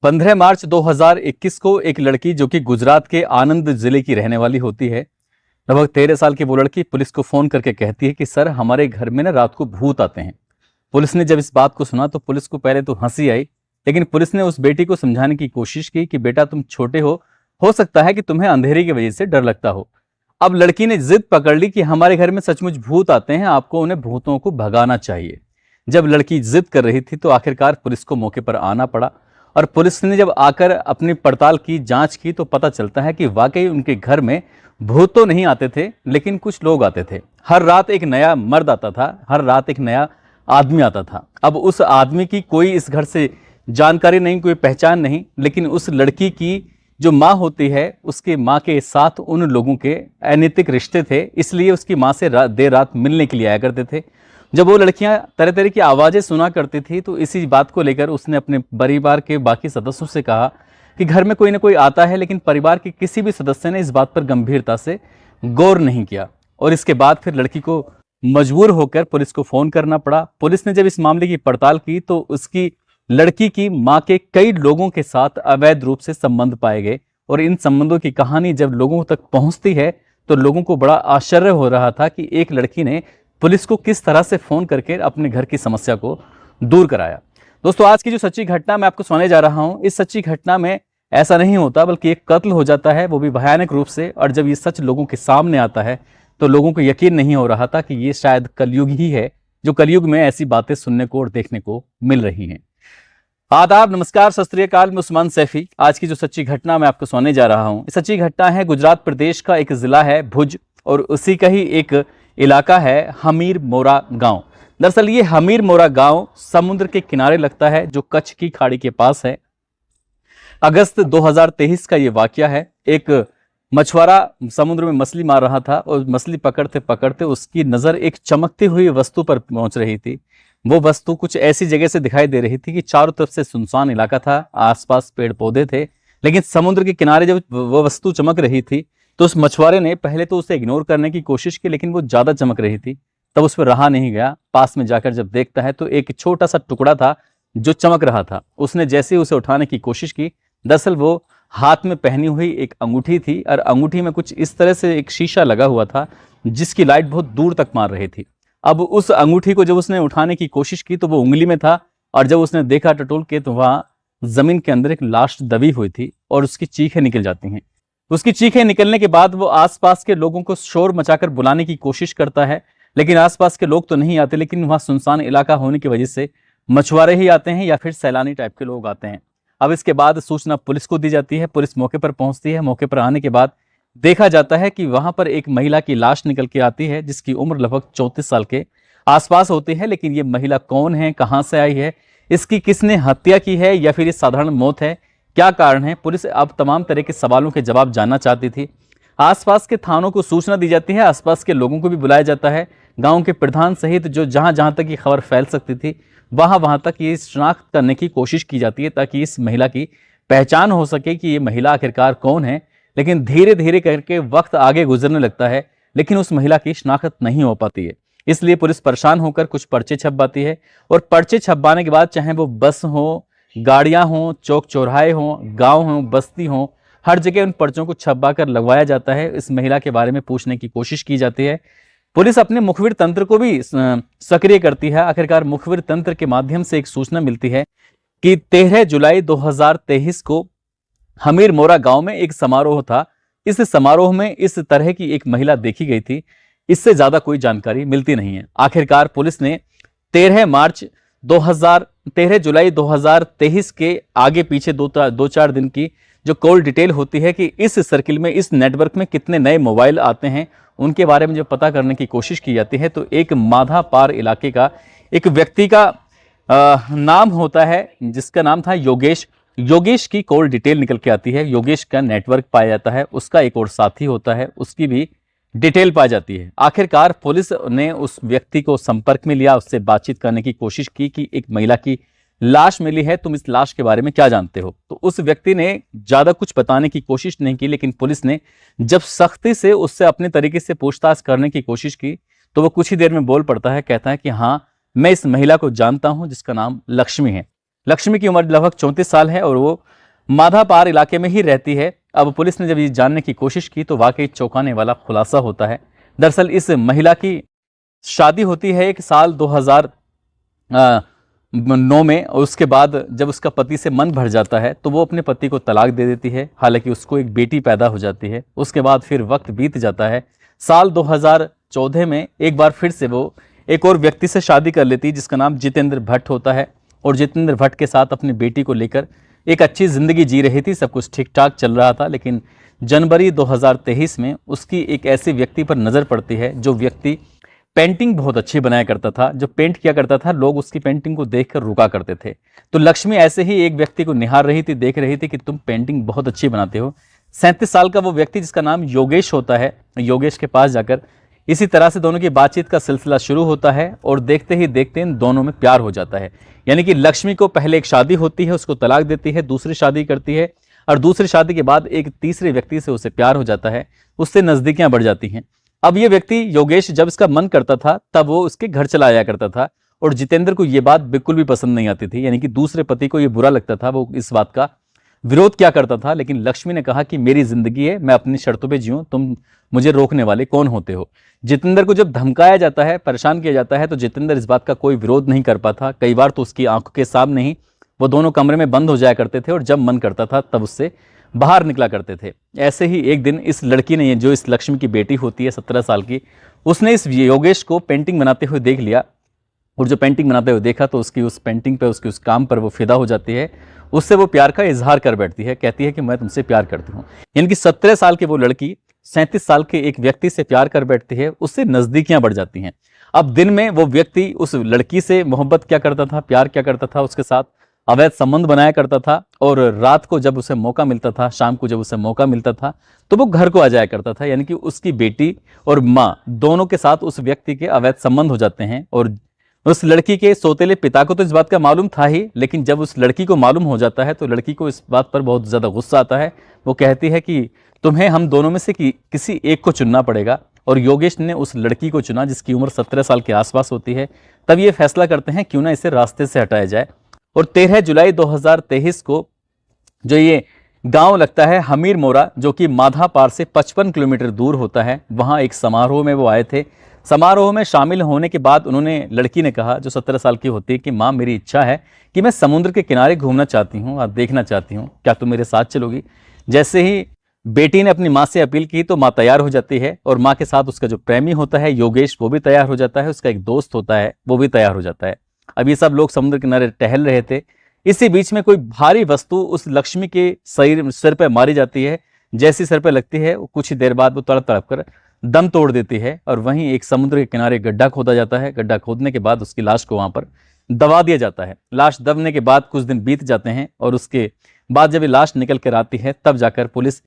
15 मार्च 2021 को एक लड़की जो कि गुजरात के आनंद जिले की रहने वाली होती है, लगभग 13 साल की वो लड़की पुलिस को फोन करके कहती है कि सर हमारे घर में ना रात को भूत आते हैं। पुलिस ने जब इस बात को सुना तो पुलिस को पहले तो हंसी आई, लेकिन पुलिस ने उस बेटी को समझाने की कोशिश की कि बेटा तुम छोटे हो सकता है कि तुम्हें अंधेरे की वजह से डर लगता हो। अब लड़की ने जिद पकड़ ली कि हमारे घर में सचमुच भूत आते हैं, आपको उन्हें भूतों को भगाना चाहिए। जब लड़की जिद कर रही थी तो आखिरकार पुलिस को मौके पर आना पड़ा और पुलिस ने जब आकर अपनी पड़ताल की, जांच की तो पता चलता है कि वाकई उनके घर में भूत तो नहीं आते थे, लेकिन कुछ लोग आते थे। हर रात एक नया मर्द आता था, हर रात एक नया आदमी आता था। अब उस आदमी की कोई इस घर से जानकारी नहीं, कोई पहचान नहीं, लेकिन उस लड़की की जो माँ होती है उसके माँ के साथ उन लोगों के अनैतिक रिश्ते थे, इसलिए उसकी माँ से देर रात मिलने के लिए आया करते थे। जब वो लड़कियां तरह तरह की आवाज़ें सुना करती थी तो इसी बात को लेकर उसने अपने परिवार के बाकी सदस्यों से कहा कि घर में कोई ना कोई आता है, लेकिन परिवार के किसी भी सदस्य ने इस बात पर गंभीरता से गौर नहीं किया और इसके बाद फिर लड़की को मजबूर होकर पुलिस को फोन करना पड़ा। पुलिस ने जब इस मामले की पड़ताल की तो उसकी लड़की की मां के कई लोगों के साथ अवैध रूप से संबंध पाए गए और इन संबंधों की कहानी जब लोगों तक पहुंचती है तो लोगों को बड़ा आश्चर्य हो रहा था कि एक लड़की ने पुलिस को किस तरह से फोन करके अपने घर की समस्या को दूर कराया। दोस्तों, आज की जो सच्ची घटना मैं आपको सुनाने जा रहा हूं, इस सच्ची घटना में ऐसा नहीं होता बल्कि एक कत्ल हो जाता है, वो भी भयानक रूप से। और जब ये सच लोगों के सामने आता है तो लोगों को यकीन नहीं हो रहा था कि ये शायद कलयुग ही है, जो कलयुग में ऐसी बातें सुनने को और देखने को मिल रही हैं। आदाब, नमस्कार, सत श्री अकाल, मैं उस्मान सैफी। आज की जो सच्ची घटना मैं आपको सुनाने जा रहा हूँ, सच्ची घटना है गुजरात प्रदेश का एक जिला है भुज और उसी का ही एक इलाका है हमीर मोरा गांव। दरअसल ये हमीर मोरा गांव समुद्र के किनारे लगता है जो कच्छ की खाड़ी के पास है। अगस्त 2023 का ये वाकया है। एक मछुआरा समुद्र में मछली मार रहा था और मछली पकड़ते पकड़ते उसकी नजर एक चमकती हुई वस्तु पर पहुंच रही थी। वो वस्तु कुछ ऐसी जगह से दिखाई दे रही थी कि चारों तरफ से सुनसान इलाका था, आसपास पेड़ पौधे थे, लेकिन समुद्र के किनारे जब वो वस्तु चमक रही थी तो उस मछुआरे ने पहले तो उसे इग्नोर करने की कोशिश की, लेकिन वो ज्यादा चमक रही थी, तब उस पर रहा नहीं गया। पास में जाकर जब देखता है तो एक छोटा सा टुकड़ा था जो चमक रहा था। उसने जैसे ही उसे उठाने की कोशिश की, दरअसल वो हाथ में पहनी हुई एक अंगूठी थी और अंगूठी में कुछ इस तरह से एक शीशा लगा हुआ था जिसकी लाइट बहुत दूर तक मार रही थी। अब उस अंगूठी को जब उसने उठाने की कोशिश की तो वो उंगली में था और जब उसने देखा टटोल के तो वहां जमीन के अंदर एक लाश दबी हुई थी और उसकी चीखें निकल जाती हैं। उसकी चीखें निकलने के बाद वो आसपास के लोगों को शोर मचाकर बुलाने की कोशिश करता है, लेकिन आसपास के लोग तो नहीं आते, लेकिन वहां सुनसान इलाका होने की वजह से मछुआरे ही आते हैं या फिर सैलानी टाइप के लोग आते हैं। अब इसके बाद सूचना पुलिस को दी जाती है, पुलिस मौके पर पहुंचती है। मौके पर आने के बाद देखा जाता है कि वहां पर एक महिला की लाश निकल के आती है जिसकी उम्र लगभग 34 साल के आसपास होती है, लेकिन ये महिला कौन है, कहां से आई है, इसकी किसने हत्या की है या फिर ये साधारण मौत है, क्या कारण है, पुलिस अब तमाम तरह के सवालों के जवाब जानना चाहती थी। आसपास के थानों को सूचना दी जाती है, आसपास के लोगों को भी बुलाया जाता है, गांव के प्रधान सहित जो जहां जहां तक ये खबर फैल सकती थी वहां तक ये शिनाख्त करने की कोशिश की जाती है ताकि इस महिला की पहचान हो सके कि ये महिला आखिरकार कौन है। लेकिन धीरे धीरे करके वक्त आगे गुजरने लगता है, लेकिन उस महिला की शिनाख्त नहीं हो पाती है। इसलिए पुलिस परेशान होकर कुछ पर्चे छपवाती है और पर्चे छपवाने के बाद चाहे वो बस हो, गाड़ियां हों, चौक चौराहे हों, गांव हों, बस्ती हों, हर जगह उन पर्चों को छपवा कर लगवाया जाता है। इस महिला के बारे में पूछने की कोशिश की जाती है। पुलिस अपने मुखबिर तंत्र को भी सक्रिय करती है। आखिरकार मुखबिर तंत्र के माध्यम से एक सूचना मिलती है कि 13 जुलाई 2023 को हमीर मोरा गांव में एक समारोह था। इस समारोह में इस तरह की एक महिला देखी गई थी। इससे ज्यादा कोई जानकारी मिलती नहीं है। आखिरकार पुलिस ने 13 जुलाई 2023 के आगे पीछे दो चार दिन की जो कॉल डिटेल होती है कि इस सर्किल में, इस नेटवर्क में कितने नए मोबाइल आते हैं, उनके बारे में जब पता करने की कोशिश की जाती है तो एक माधा पार इलाके का एक व्यक्ति का नाम होता है जिसका नाम था योगेश। योगेश की कॉल डिटेल निकल के आती है। योगेश का नेटवर्क पाया जाता है, उसका एक और साथी होता है, उसकी भी डिटेल पाई जाती है। आखिरकार पुलिस ने उस व्यक्ति को संपर्क में लिया, उससे बातचीत करने की कोशिश की कि एक महिला की लाश मिली है, तुम इस लाश के बारे में क्या जानते हो। तो उस व्यक्ति ने ज्यादा कुछ बताने की कोशिश नहीं की, लेकिन पुलिस ने जब सख्ती से उससे अपने तरीके से पूछताछ करने की कोशिश की तो वो कुछ ही देर में बोल पड़ता है, कहता है कि हाँ, मैं इस महिला को जानता हूं जिसका नाम लक्ष्मी है। लक्ष्मी की उम्र लगभग 34 साल है और वो माधापार इलाके में ही रहती है। अब पुलिस ने जब ये जानने की कोशिश की तो वाकई चौंकाने वाला खुलासा होता है। दरअसल इस महिला की शादी होती है एक साल 2009 में। उसके बाद जब उसका पति से मन भर जाता है तो वो अपने पति को तलाक दे देती है। हालांकि उसको एक बेटी पैदा हो जाती है। उसके बाद फिर वक्त बीत जाता है। साल 2014 में एक बार फिर से वो एक और व्यक्ति से शादी कर लेती है जिसका नाम जितेंद्र भट्ट होता है। और जितेंद्र भट्ट के साथ अपनी बेटी को लेकर एक अच्छी जिंदगी जी रही थी। सब कुछ ठीक ठाक चल रहा था। लेकिन जनवरी 2023 में उसकी एक ऐसे व्यक्ति पर नजर पड़ती है जो व्यक्ति पेंटिंग बहुत अच्छी बनाया करता था। जो पेंट किया करता था लोग उसकी पेंटिंग को देखकर रुका करते थे। तो लक्ष्मी ऐसे ही एक व्यक्ति को निहार रही थी, देख रही थी कि तुम पेंटिंग बहुत अच्छी बनाते हो। 37 साल का वो व्यक्ति जिसका नाम योगेश होता है, योगेश के पास जाकर इसी तरह से दोनों की बातचीत का सिलसिला शुरू होता है और देखते ही देखते इन दोनों में प्यार हो जाता है। यानी कि लक्ष्मी को पहले एक शादी होती है, उसको तलाक देती है, दूसरी शादी करती है और दूसरी शादी के बाद एक तीसरे व्यक्ति से उसे प्यार हो जाता है, उससे नजदीकियां बढ़ जाती हैं। अब ये व्यक्ति योगेश जब इसका मन करता था तब वो उसके घर चला आया करता था और जितेंद्र को ये बात बिल्कुल भी पसंद नहीं आती थी। यानी कि दूसरे पति को ये बुरा लगता था, वो इस बात का विरोध क्या करता था। लेकिन लक्ष्मी ने कहा कि मेरी जिंदगी है, मैं अपनी शर्तों पे जीऊं, तुम मुझे रोकने वाले कौन होते हो। जितेंद्र को जब धमकाया जाता है, परेशान किया जाता है तो जितेंद्र इस बात का कोई विरोध नहीं कर पाता। कई बार तो उसकी आंखों के सामने ही वो दोनों कमरे में बंद हो जाया करते थे और जब मन करता था तब उससे बाहर निकला करते थे। ऐसे ही एक दिन इस लड़की ने, जो इस लक्ष्मी की बेटी होती है 17 साल की, उसने इस योगेश को पेंटिंग बनाते हुए देख लिया और जो पेंटिंग बनाते हुए देखा तो उसकी उस पेंटिंग पे, उसकी उस काम पर वो फिदा हो जाती है। उससे वो प्यार का इजहार कर बैठती है, कहती है कि मैं तुमसे प्यार करती हूँ। यानी कि 17 साल की वो लड़की 37 साल के एक व्यक्ति से प्यार कर बैठती है, उससे नजदीकियां बढ़ जाती हैं। अब दिन में वो व्यक्ति उस लड़की से मोहब्बत क्या करता था, प्यार क्या करता था, उसके साथ अवैध संबंध बनाया करता था और रात को जब उसे मौका मिलता था, शाम को जब उसे मौका मिलता था तो वो घर को आ जाया करता था। यानी कि उसकी बेटी और माँ दोनों के साथ उस व्यक्ति के अवैध संबंध हो जाते हैं। और उस लड़की के सौतेले पिता को तो इस बात का मालूम था ही, लेकिन जब उस लड़की को मालूम हो जाता है तो लड़की को इस बात पर बहुत ज़्यादा गुस्सा आता है। वो कहती है कि तुम्हें हम दोनों में से किसी एक को चुनना पड़ेगा। और योगेश ने उस लड़की को चुना जिसकी उम्र 17 साल के आसपास होती है। तब ये फैसला करते हैं क्यों ना इसे रास्ते से हटाया जाए। और 13 जुलाई 2023 को जो ये गांव लगता है हमीर मोरा, जो कि माधापार से 55 किलोमीटर दूर होता है, वहां एक समारोह में वो आए थे। समारोह में शामिल होने के बाद उन्होंने, लड़की ने कहा जो 17 साल की होती है, कि माँ मेरी इच्छा है कि मैं समुद्र के किनारे घूमना चाहती हूँ और देखना चाहती हूँ, क्या तुम मेरे साथ चलोगी। जैसे ही बेटी ने अपनी माँ से अपील की तो माँ तैयार हो जाती है और माँ के साथ उसका जो प्रेमी होता है योगेश वो भी तैयार हो जाता है, उसका एक दोस्त होता है वो भी तैयार हो जाता है। अब ये सब लोग समुद्र किनारे टहल रहे थे। इसी बीच में कोई भारी वस्तु उस लक्ष्मी के सिर पर मारी जाती है। जैसी सिर पर लगती है कुछ ही देर बाद वो तड़प तड़प कर दम तोड़ देती है और वहीं एक समुद्र के किनारे गड्ढा खोदा जाता है। गड्ढा खोदने के बाद उसकी लाश को वहां पर दबा दिया जाता है। लाश दबने के बाद कुछ दिन बीत जाते हैं और उसके बाद जब ये लाश निकल कर आती है तब जाकर पुलिस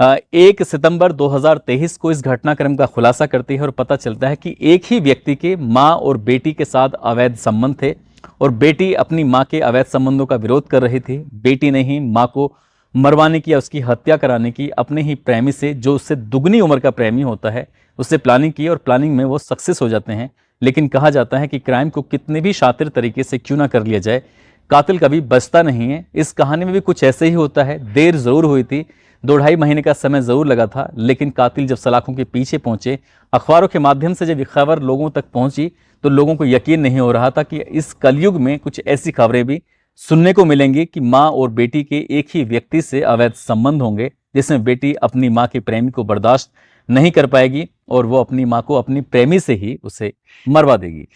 1 सितंबर 2023 को इस घटनाक्रम का खुलासा करती है और पता चलता है कि एक ही व्यक्ति के माँ और बेटी के साथ अवैध संबंध थे और बेटी अपनी माँ के अवैध संबंधों का विरोध कर रही थी। बेटी ने ही माँ को मरवाने की या उसकी हत्या कराने की अपने ही प्रेमी से, जो उससे दुगनी उम्र का प्रेमी होता है, उससे प्लानिंग की और प्लानिंग में वो सक्सेस हो जाते हैं। लेकिन कहा जाता है कि क्राइम को कितने भी शातिर तरीके से क्यों ना कर लिया जाए, कातिल कभी बचता नहीं है। इस कहानी में भी कुछ ऐसे ही होता है। देर जरूर हुई थी, 2-2.5 महीने का समय जरूर लगा था, लेकिन कातिल जब सलाखों के पीछे पहुंचे, अखबारों के माध्यम से जब ये खबर लोगों तक पहुंची तो लोगों को यकीन नहीं हो रहा था कि इस कलयुग में कुछ ऐसी खबरें भी सुनने को मिलेंगी कि माँ और बेटी के एक ही व्यक्ति से अवैध संबंध होंगे, जिसमें बेटी अपनी माँ के प्रेमी को बर्दाश्त नहीं कर पाएगी और वो अपनी माँ को अपनी प्रेमी से ही उसे मरवा देगी।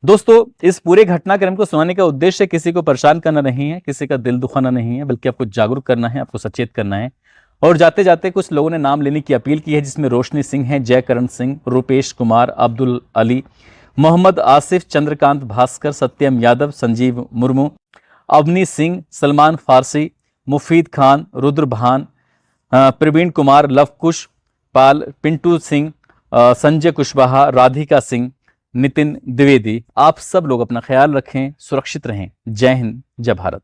दोस्तों, इस पूरे घटनाक्रम को सुनाने का उद्देश्य किसी को परेशान करना नहीं है, किसी का दिल दुखाना नहीं है, बल्कि आपको जागरूक करना है, आपको सचेत करना है। और जाते जाते कुछ लोगों ने नाम लेने की अपील की है, जिसमें रोशनी सिंह है, जयकरण सिंह, रूपेश कुमार, अब्दुल अली, मोहम्मद आसिफ, चंद्रकांत भास्कर, सत्यम यादव, संजीव मुर्मू, अवनी सिंह, सलमान फारसी, मुफीद खान, रुद्र भान, प्रवीण कुमार, लवकुश पाल, पिंटू सिंह, संजय कुशवाहा, राधिका सिंह, नितिन द्विवेदी। आप सब लोग अपना ख्याल रखें, सुरक्षित रहें। जय हिंद, जय भारत।